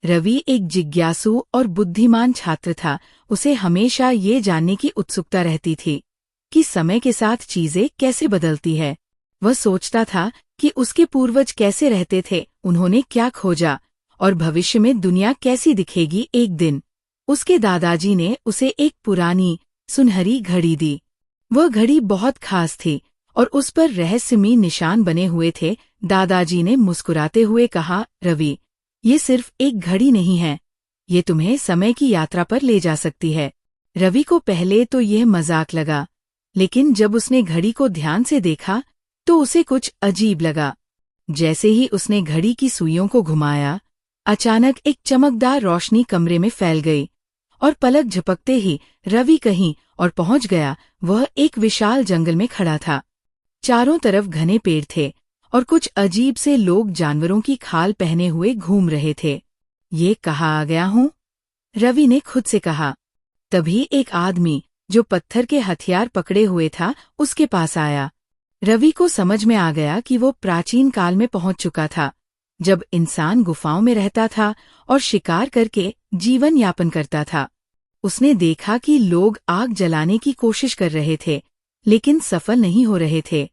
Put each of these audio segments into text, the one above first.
रवि एक जिज्ञासु और बुद्धिमान छात्र था। उसे हमेशा ये जानने की उत्सुकता रहती थी कि समय के साथ चीजें कैसे बदलती है। वह सोचता था कि उसके पूर्वज कैसे रहते थे, उन्होंने क्या खोजा और भविष्य में दुनिया कैसी दिखेगी। एक दिन उसके दादाजी ने उसे एक पुरानी सुनहरी घड़ी दी। वह घड़ी बहुत खास थी और उस पर रहस्यमयी निशान बने हुए थे। दादाजी ने मुस्कुराते हुए कहा, रवि, ये सिर्फ एक घड़ी नहीं है, ये तुम्हें समय की यात्रा पर ले जा सकती है। रवि को पहले तो यह मजाक लगा, लेकिन जब उसने घड़ी को ध्यान से देखा तो उसे कुछ अजीब लगा। जैसे ही उसने घड़ी की सुइयों को घुमाया, अचानक एक चमकदार रोशनी कमरे में फैल गई और पलक झपकते ही रवि कहीं और पहुंच गया। वह एक विशाल जंगल में खड़ा था। चारों तरफ घने पेड़ थे और कुछ अजीब से लोग जानवरों की खाल पहने हुए घूम रहे थे। ये कहाँ आ गया हूँ? रवि ने खुद से कहा। तभी एक आदमी जो पत्थर के हथियार पकड़े हुए था उसके पास आया। रवि को समझ में आ गया कि वो प्राचीन काल में पहुंच चुका था, जब इंसान गुफाओं में रहता था और शिकार करके जीवन यापन करता था। उसने देखा कि लोग आग जलाने की कोशिश कर रहे थे, लेकिन सफल नहीं हो रहे थे।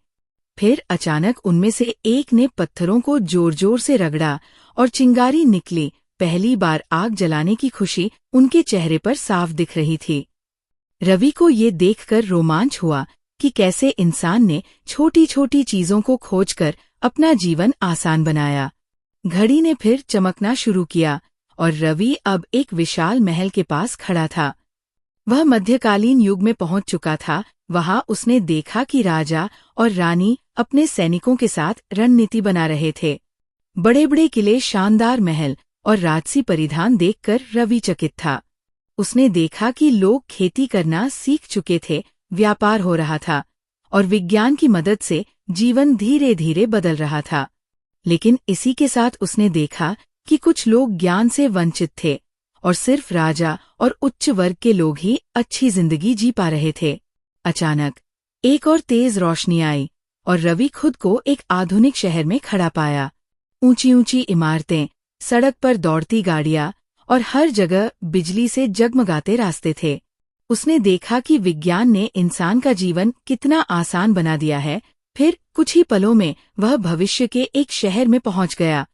फिर अचानक उनमें से एक ने पत्थरों को जोर जोर से रगड़ा और चिंगारी निकली। पहली बार आग जलाने की खुशी उनके चेहरे पर साफ दिख रही थी। रवि को ये देखकर रोमांच हुआ कि कैसे इंसान ने छोटी छोटी चीजों को खोजकर अपना जीवन आसान बनाया। घड़ी ने फिर चमकना शुरू किया और रवि अब एक विशाल महल के पास खड़ा था। वह मध्यकालीन युग में पहुंच चुका था। वहां उसने देखा कि राजा और रानी अपने सैनिकों के साथ रणनीति बना रहे थे। बड़े बड़े किले, शानदार महल और राजसी परिधान देखकर रवि चकित था। उसने देखा कि लोग खेती करना सीख चुके थे, व्यापार हो रहा था और विज्ञान की मदद से जीवन धीरे धीरे बदल रहा था। लेकिन इसी के साथ उसने देखा कि कुछ लोग ज्ञान से वंचित थे और सिर्फ राजा और उच्च वर्ग के लोग ही अच्छी जिंदगी जी पा रहे थे। अचानक एक और तेज रोशनी आई और रवि खुद को एक आधुनिक शहर में खड़ा पाया। ऊंची ऊंची इमारतें, सड़क पर दौड़ती गाड़ियां और हर जगह बिजली से जगमगाते रास्ते थे। उसने देखा कि विज्ञान ने इंसान का जीवन कितना आसान बना दिया है। फिर कुछ ही पलों में वह भविष्य के एक शहर में पहुंच गया,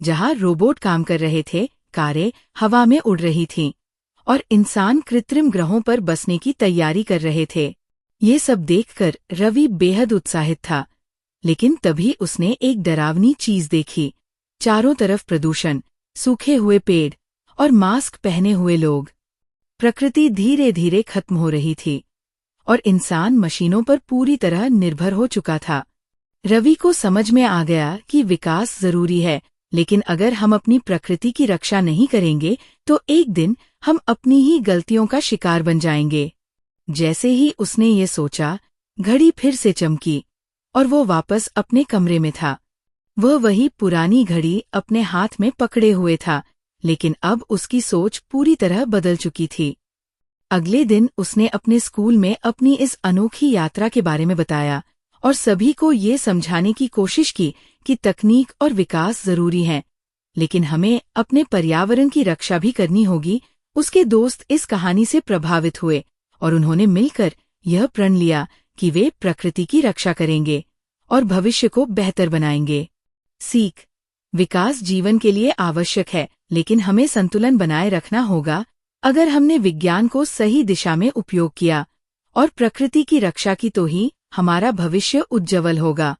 जहां रोबोट काम कर रहे थे, कारें हवा में उड़ रही थीं और इंसान कृत्रिम ग्रहों पर बसने की तैयारी कर रहे थे। ये सब देखकर रवि बेहद उत्साहित था, लेकिन तभी उसने एक डरावनी चीज देखी। चारों तरफ प्रदूषण, सूखे हुए पेड़ और मास्क पहने हुए लोग। प्रकृति धीरे धीरे खत्म हो रही थी और इंसान मशीनों पर पूरी तरह निर्भर हो चुका था। रवि को समझ में आ गया कि विकास जरूरी है, लेकिन अगर हम अपनी प्रकृति की रक्षा नहीं करेंगे तो एक दिन हम अपनी ही गलतियों का शिकार बन जाएंगे। जैसे ही उसने ये सोचा, घड़ी फिर से चमकी और वो वापस अपने कमरे में था। वह वही पुरानी घड़ी अपने हाथ में पकड़े हुए था, लेकिन अब उसकी सोच पूरी तरह बदल चुकी थी। अगले दिन उसने अपने स्कूल में अपनी इस अनोखी यात्रा के बारे में बताया और सभी को ये समझाने की कोशिश की कि तकनीक और विकास जरूरी हैं, लेकिन हमें अपने पर्यावरण की रक्षा भी करनी होगी। उसके दोस्त इस कहानी से प्रभावित हुए और उन्होंने मिलकर यह प्रण लिया कि वे प्रकृति की रक्षा करेंगे और भविष्य को बेहतर बनाएंगे। सीख: विकास जीवन के लिए आवश्यक है, लेकिन हमें संतुलन बनाए रखना होगा। अगर हमने विज्ञान को सही दिशा में उपयोग किया और प्रकृति की रक्षा की तो ही हमारा भविष्य उज्ज्वल होगा।